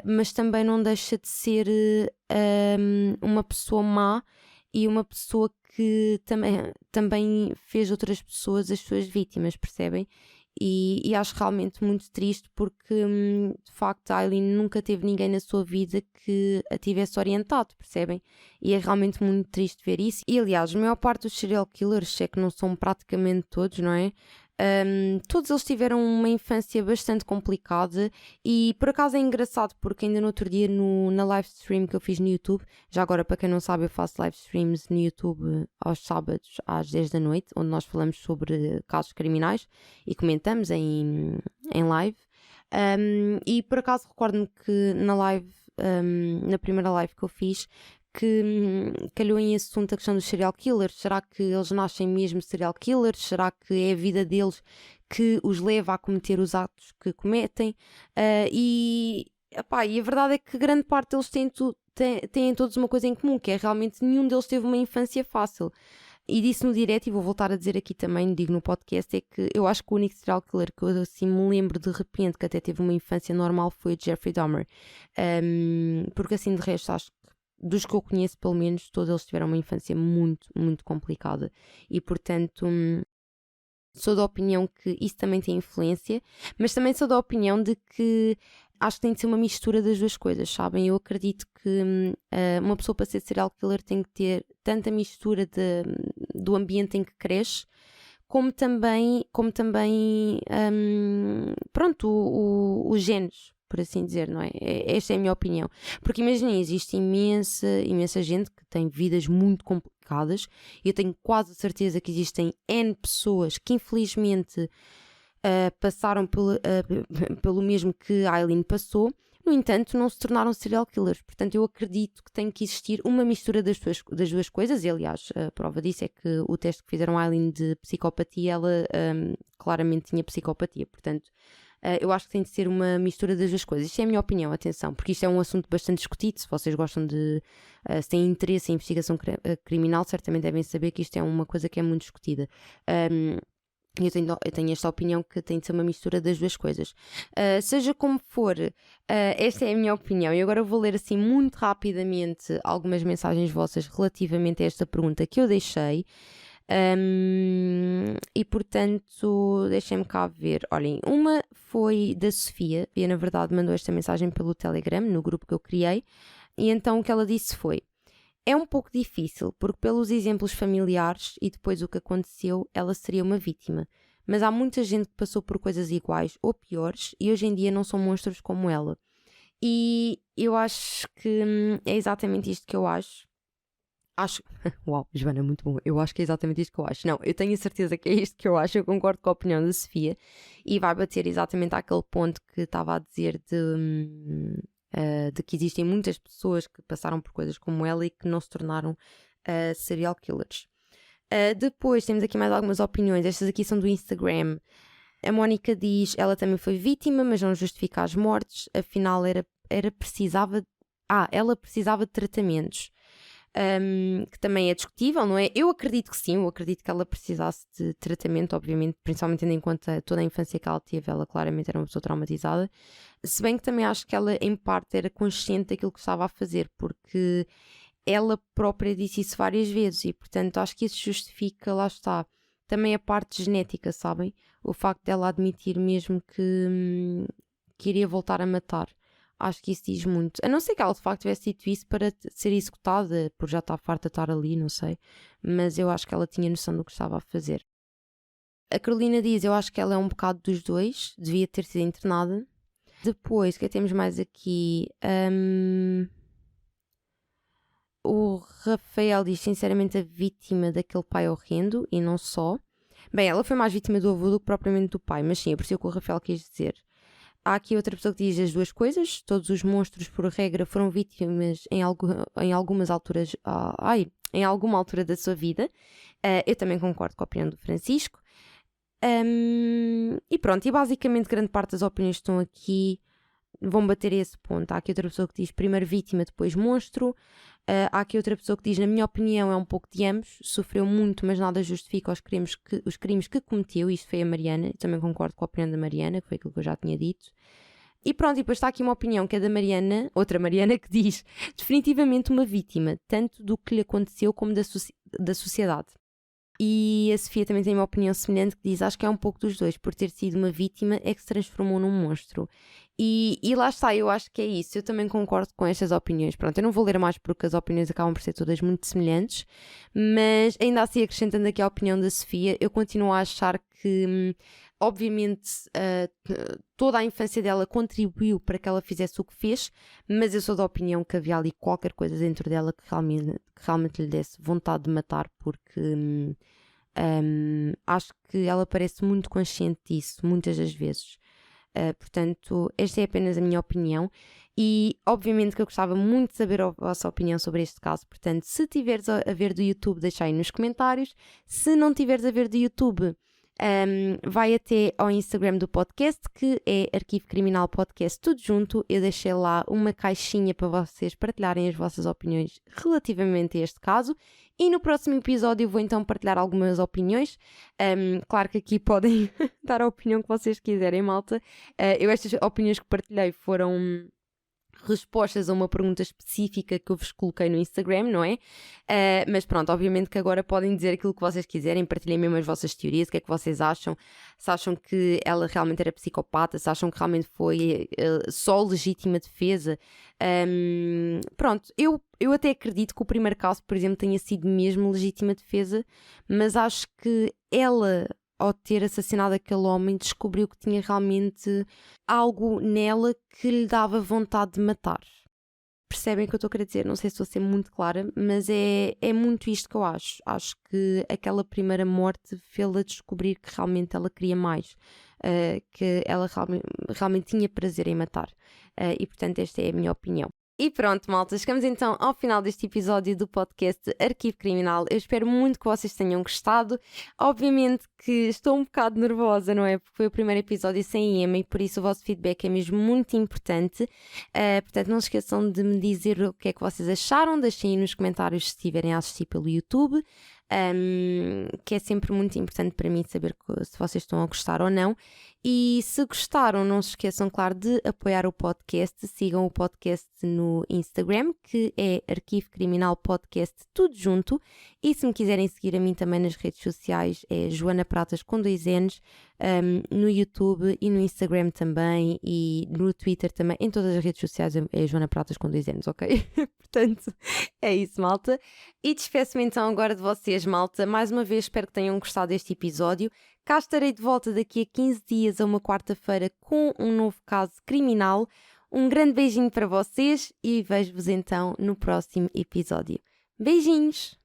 mas também não deixa de ser uma pessoa má e uma pessoa que também fez outras pessoas as suas vítimas, percebem? E acho realmente muito triste porque de facto a Aileen nunca teve ninguém na sua vida que a tivesse orientado, percebem? E é realmente muito triste ver isso. E aliás, a maior parte dos serial killers, se é que não são praticamente todos, não é? Todos eles tiveram uma infância bastante complicada e por acaso é engraçado porque ainda no outro dia na live stream que eu fiz no YouTube, já agora para quem não sabe eu faço live streams no YouTube aos sábados às 10 da noite, onde nós falamos sobre casos criminais e comentamos em live. E por acaso recordo-me que na primeira live que eu fiz, que calhou em assunto a questão dos serial killers. Será que eles nascem mesmo serial killers? Será que é a vida deles que os leva a cometer os atos que cometem? E a verdade é que grande parte deles têm todos uma coisa em comum, que é realmente nenhum deles teve uma infância fácil. E disse no direto, e vou voltar a dizer aqui também, digo no podcast, é que eu acho que o único serial killer que eu assim me lembro de repente que até teve uma infância normal foi o Jeffrey Dahmer. Porque assim de resto acho que dos que eu conheço, pelo menos, todos eles tiveram uma infância muito, muito complicada. E, portanto, sou da opinião que isso também tem influência, mas também sou da opinião de que acho que tem de ser uma mistura das duas coisas, sabem? Eu acredito que uma pessoa para ser serial killer tem que ter tanta mistura do ambiente em que cresce, como também os genes, por assim dizer, não é? Esta é a minha opinião. Porque imaginem, existe imensa gente que tem vidas muito complicadas e eu tenho quase certeza que existem N pessoas que infelizmente passaram pelo mesmo que a Aileen passou, no entanto não se tornaram serial killers. Portanto eu acredito que tem que existir uma mistura das duas coisas e aliás a prova disso é que o teste que fizeram a Aileen de psicopatia, ela claramente tinha psicopatia, portanto eu acho que tem de ser uma mistura das duas coisas. Isto é a minha opinião, atenção, porque isto é um assunto bastante discutido. Se vocês gostam se têm interesse em investigação criminal, certamente devem saber que isto é uma coisa que é muito discutida. Eu tenho esta opinião que tem de ser uma mistura das duas coisas. Seja como for, esta é a minha opinião. E agora eu vou ler assim muito rapidamente algumas mensagens vossas relativamente a esta pergunta que eu deixei. E portanto, deixem-me cá ver. Olhem, uma foi da Sofia, e na verdade mandou esta mensagem pelo Telegram, no grupo que eu criei, e então o que ela disse foi: é um pouco difícil, porque pelos exemplos familiares e depois o que aconteceu, ela seria uma vítima, mas há muita gente que passou por coisas iguais ou piores e hoje em dia não são monstros como ela. E eu acho que é exatamente isto que eu acho. Uau, Joana, muito bom. Eu acho que é exatamente isto que eu acho. Não, eu tenho a certeza que é isto que eu acho. Eu concordo com a opinião da Sofia e vai bater exatamente àquele ponto que estava a dizer de que existem muitas pessoas que passaram por coisas como ela e que não se tornaram serial killers. Depois temos aqui mais algumas opiniões, estas aqui são do Instagram. A Mónica diz, ela também foi vítima, mas não justifica as mortes, afinal ela precisava de tratamentos. Que também é discutível, não é? Eu acredito que sim, eu acredito que ela precisasse de tratamento, obviamente, principalmente tendo em conta toda a infância que ela teve, ela claramente era uma pessoa traumatizada, se bem que também acho que ela em parte era consciente daquilo que estava a fazer, porque ela própria disse isso várias vezes e portanto acho que isso justifica, lá está, também a parte genética, sabem? O facto dela admitir mesmo que iria voltar a matar. Acho que isso diz muito. A não ser que ela de facto tivesse dito isso para ser executada, por já estar farta de estar ali, não sei. Mas eu acho que ela tinha noção do que estava a fazer. A Carolina diz, eu acho que ela é um bocado dos dois, devia ter sido internada. Depois, o que temos mais aqui? O Rafael diz, sinceramente, a vítima daquele pai horrendo, e não só. Bem, ela foi mais vítima do avô do que propriamente do pai, mas sim, eu percebi o que o Rafael quis dizer. Há aqui outra pessoa que diz as duas coisas. Todos os monstros, por regra, foram vítimas em algumas alturas, em alguma altura da sua vida. Eu também concordo com a opinião do Francisco. E pronto, e basicamente grande parte das opiniões que estão aqui vão bater a esse ponto. Há aqui outra pessoa que diz primeiro vítima, depois monstro. Há aqui outra pessoa que diz, na minha opinião, é um pouco de ambos. Sofreu muito, mas nada justifica os crimes que cometeu. Isto foi a Mariana. Eu também concordo com a opinião da Mariana, que foi aquilo que eu já tinha dito. E pronto, e depois está aqui uma opinião que é da Mariana, outra Mariana, que diz definitivamente uma vítima, tanto do que lhe aconteceu como da sociedade. E a Sofia também tem uma opinião semelhante que diz, acho que é um pouco dos dois, por ter sido uma vítima é que se transformou num monstro. E lá está, eu acho que é isso, eu também concordo com estas opiniões. Pronto, eu não vou ler mais porque as opiniões acabam por ser todas muito semelhantes, mas ainda assim acrescentando aqui a opinião da Sofia, eu continuo a achar que, obviamente, toda a infância dela contribuiu para que ela fizesse o que fez, mas eu sou da opinião que havia ali qualquer coisa dentro dela que realmente lhe desse vontade de matar, porque acho que ela parece muito consciente disso, muitas das vezes. Portanto, esta é apenas a minha opinião e obviamente que eu gostava muito de saber a vossa opinião sobre este caso. Portanto, se tiveres a ver do YouTube, deixa aí nos comentários. Se não tiveres a ver do YouTube, vai até ao Instagram do podcast, que é Arquivo Criminal Podcast, tudo junto. Eu deixei lá uma caixinha para vocês partilharem as vossas opiniões relativamente a este caso. E no próximo episódio vou então partilhar algumas opiniões. Claro que aqui podem dar a opinião que vocês quiserem, malta. Estas opiniões que partilhei foram respostas a uma pergunta específica que eu vos coloquei no Instagram, não é? Mas pronto, obviamente que agora podem dizer aquilo que vocês quiserem, partilhem mesmo as vossas teorias, o que é que vocês acham, se acham que ela realmente era psicopata, se acham que realmente foi só legítima defesa. Pronto, eu até acredito que o primeiro caso, por exemplo, tenha sido mesmo legítima defesa, mas acho que ela, ao ter assassinado aquele homem, descobriu que tinha realmente algo nela que lhe dava vontade de matar. Percebem o que eu estou a querer dizer? Não sei se estou a ser muito clara, mas é muito isto que eu acho. Acho que aquela primeira morte fê-la descobrir que realmente ela queria mais, que ela realmente tinha prazer em matar. E portanto esta é a minha opinião. E pronto, malta, chegamos então ao final deste episódio do podcast Arquivo Criminal. Eu espero muito que vocês tenham gostado. Obviamente que estou um bocado nervosa, não é? Porque foi o primeiro episódio sem Emma e por isso o vosso feedback é mesmo muito importante. Portanto, não se esqueçam de me dizer o que é que vocês acharam. Deixem aí nos comentários se estiverem a assistir pelo YouTube. Que é sempre muito importante para mim saber se vocês estão a gostar ou não. E se gostaram, não se esqueçam, claro, de apoiar o podcast. Sigam o podcast no Instagram, que é Arquivo Criminal Podcast, tudo junto. E se me quiserem seguir a mim também nas redes sociais, é Joana Pratas com 2 N's, no YouTube e no Instagram também, e no Twitter também. Em todas as redes sociais é Joana Pratas com 2 N's, ok? Portanto, é isso, malta. E despeço-me então agora de vocês, malta. Mais uma vez, espero que tenham gostado deste episódio. Cá estarei de volta daqui a 15 dias, a uma quarta-feira, com um novo caso criminal. Um grande beijinho para vocês e vejo-vos então no próximo episódio. Beijinhos!